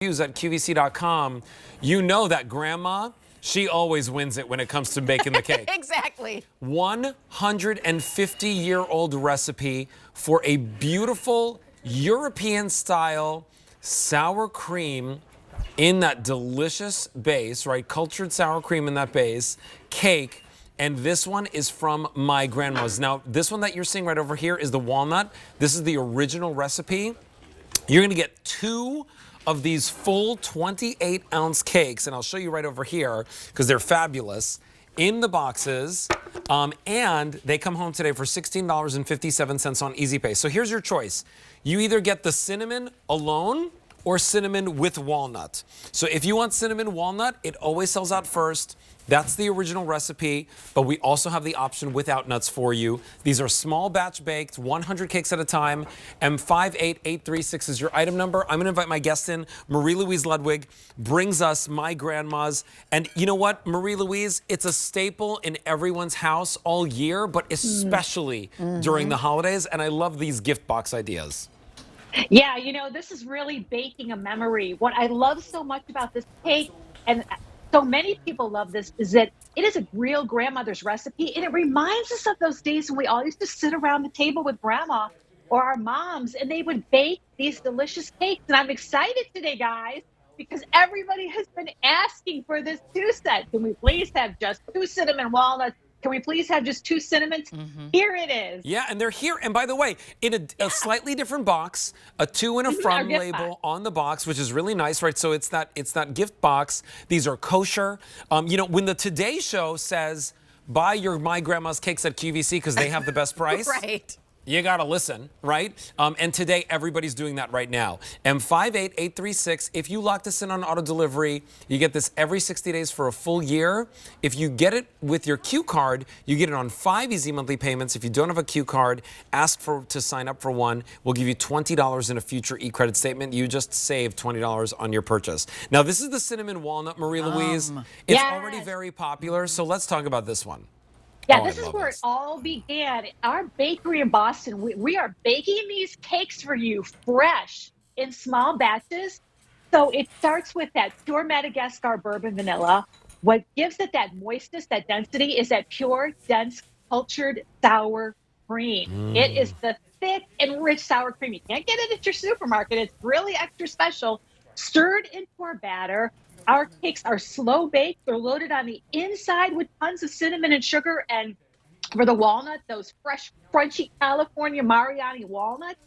at QVC.com, you know that grandma, she always wins it when it comes to making the cake. Exactly. 150-year-old recipe for a beautiful European-style sour cream in that delicious base, right? Cultured sour cream in that base, cake. And this one is from my grandma's. Now, this one that you're seeing right over here is the walnut. This is the original recipe. You're gonna get 2 of these full 28-ounce cakes, and I'll show you right over here because they're fabulous, in the boxes, and they come home today for $16.57 on Easy Pay. So here's your choice. You either get the cinnamon alone or cinnamon with walnut. So if you want cinnamon walnut, it always sells out first. That's the original recipe, but we also have the option without nuts for you. These are small batch baked, 100 cakes at a time. M58836 is your item number. I'm gonna invite my guest in. Marie-Louise Ludwig brings us my grandma's. And you know what, Marie-Louise, it's a staple in everyone's house all year, but especially during the holidays. And I love these gift box ideas. Yeah, this is really baking a memory. What I love so much about this cake, and so many people love this, is that it is a real grandmother's recipe, and it reminds us of those days when we all used to sit around the table with grandma or our moms, and they would bake these delicious cakes. And I'm excited today, guys, because everybody has been asking for this 2-set. Can we please have just 2 cinnamon walnuts? Can we please have just 2 cinnamons? Here it is. Yeah, and they're here. And by the way, in a slightly different box, a 2 in a front label on the box, which is really nice, right? So it's that gift box. These are kosher. When the Today Show says, buy your My Grandma's cakes at QVC because they have the best price. Right. You gotta listen, right? And today, everybody's doing that right now. M58836, if you lock this in on auto delivery, you get this every 60 days for a full year. If you get it with your Q card, you get it on 5 easy monthly payments. If you don't have a Q card, ask to sign up for one. We'll give you $20 in a future e-credit statement. You just saved $20 on your purchase. Now, this is the cinnamon walnut, Marie-Louise. It's already very popular, so let's talk about this one. Yeah, this is where it all began. Our bakery in Boston, we are baking these cakes for you fresh in small batches. So it starts with that pure Madagascar bourbon vanilla. What gives it that moistness, that density, is that pure, dense, cultured sour cream. It is the thick and rich sour cream. You can't get it at your supermarket. It's really extra special. Stirred into our batter. Our cakes are slow baked. They're loaded on the inside with tons of cinnamon and sugar. And for the walnut, those fresh, crunchy California Mariani walnuts.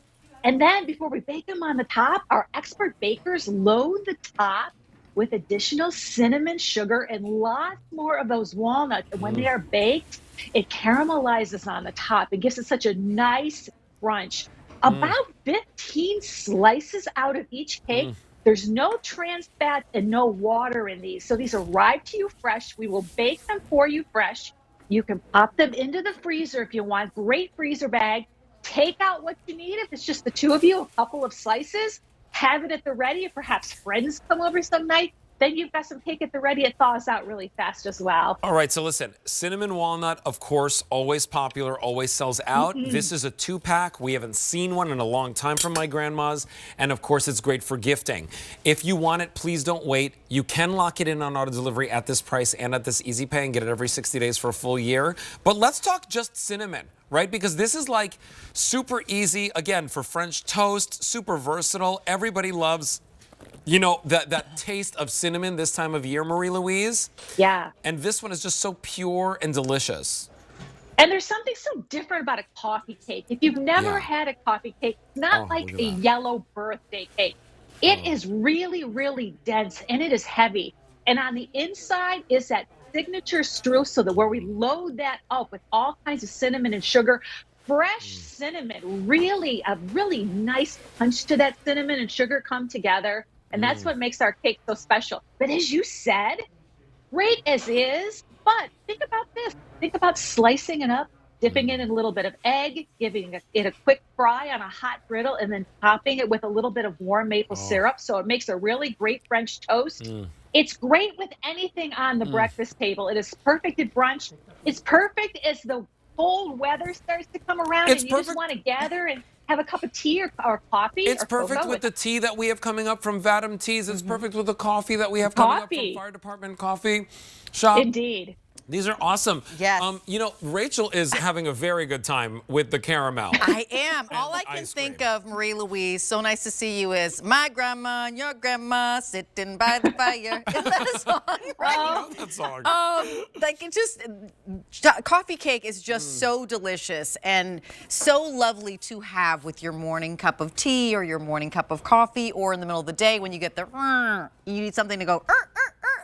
And then before we bake them on the top, our expert bakers load the top with additional cinnamon, sugar, and lots more of those walnuts. And when they are baked, it caramelizes on the top. It gives it such a nice crunch. About 15 slices out of each cake. There's no trans fat and no water in these. So these arrive to you fresh. We will bake them for you fresh. You can pop them into the freezer if you want. Great freezer bag. Take out what you need. If it's just the 2 of you, a couple of slices. Have it at the ready. If perhaps friends come over some night, then you've got some cake at the ready. It thaws out really fast as well. All right, so listen, cinnamon walnut, of course, always popular, always sells out. This is a 2-pack. We haven't seen one in a long time from my grandma's. And of course, it's great for gifting. If you want it, please don't wait. You can lock it in on auto delivery at this price and at this Easy Pay and get it every 60 days for a full year. But let's talk just cinnamon, right? Because this is like super easy, again, for French toast, super versatile. Everybody loves that taste of cinnamon this time of year, Marie-Louise. Yeah. And this one is just so pure and delicious. And there's something so different about a coffee cake. If you've never had a coffee cake, it's not like a yellow birthday cake. It is really, really dense, and it is heavy. And on the inside is that signature streusel, where we load that up with all kinds of cinnamon and sugar. Fresh cinnamon, a really nice punch to that cinnamon and sugar come together. And that's what makes our cake so special. But as you said, great as is, but think about this. Think about slicing it up, dipping it in a little bit of egg, giving it a quick fry on a hot griddle, and then topping it with a little bit of warm maple syrup. So it makes a really great French toast. It's great with anything on the breakfast table. It is perfect at brunch. It's perfect as the cold weather starts to come around It's and you perfect. just want to gather and have a cup of tea or coffee It's or perfect cocoa with the tea that we have coming up from Vadim Teas. It's perfect with the coffee that we have coming up from coffee. Fire Department Coffee Shop. Indeed. These are awesome. Yes. You know, Rachel is having a very good time with the caramel. I am. All I can ice think cream. of, Marie Louise, so nice to see you, is my grandma and your grandma sitting by the fire. Isn't that a song? Right? I love that song. Like it just, coffee cake is just so delicious and so lovely to have with your morning cup of tea or your morning cup of coffee, or in the middle of the day when you get the, you need something to go,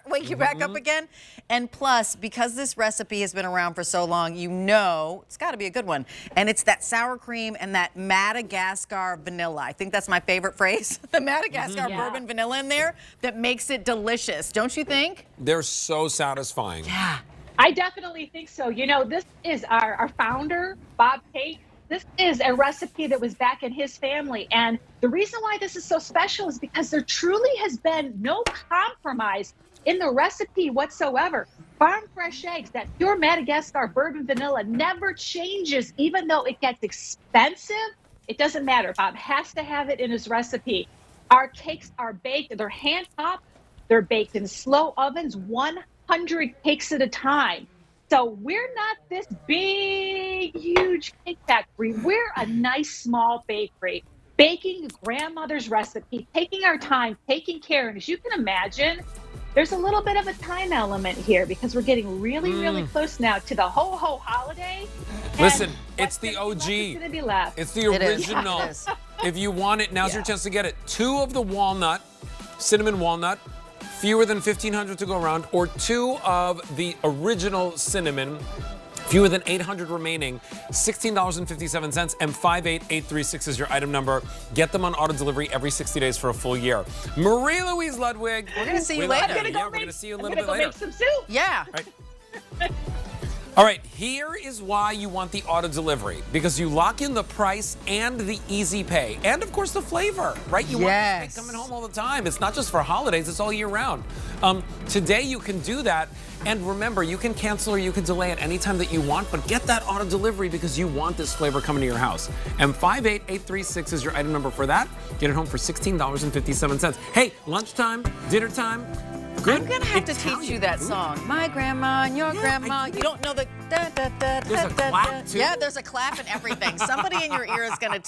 wake you back up again. And plus, because this recipe has been around for so long, you know it's got to be a good one. And it's that sour cream and that Madagascar vanilla. I think that's my favorite phrase. The Madagascar bourbon vanilla in there that makes it delicious. Don't you think? They're so satisfying. Yeah. I definitely think so. You know, this is our founder, Bob Tate. This is a recipe that was back in his family. And the reason why this is so special is because there truly has been no compromise in the recipe whatsoever. Farm fresh eggs, that pure Madagascar bourbon vanilla never changes, even though it gets expensive. It doesn't matter. Bob has to have it in his recipe. Our cakes are baked, they're hand topped, they're baked in slow ovens, 100 cakes at a time. So we're not this big, huge cake factory. We're a nice, small bakery, baking grandmother's recipe, taking our time, taking care. And as you can imagine, there's a little bit of a time element here because we're getting really, really close now to the ho-ho holiday. Listen, it's the OG. It's going to be left. It's the It is. original. It is. If you want it, now's your chance to get it. 2 of the walnut, cinnamon walnut, fewer than 1,500 to go around, or 2 of the original cinnamon, fewer than 800 remaining, $16.57, and 58836 is your item number. Get them on auto delivery every 60 days for a full year. Marie Louise Ludwig. We're going to see you love later. you. I'm going to go, we're gonna see you a I'm little gonna bit go later. make some soup. Yeah. All right, here is why you want the auto delivery, because you lock in the price and the easy pay, and of course the flavor, right? You want this cake coming home all the time. It's not just for holidays, it's all year round. Today you can do that, and remember, you can cancel or you can delay at any time that you want, but get that auto delivery because you want this flavor coming to your house. And 58836 is your item number for that. Get it home for $16.57. Hey, lunchtime, dinner time. Good I'm going to have to teach you that food. song. My grandma and your grandma. You don't know the da, da, da, There's a da, da, clap, da. too? Yeah, there's a clap and everything. Somebody in your ear is going to tell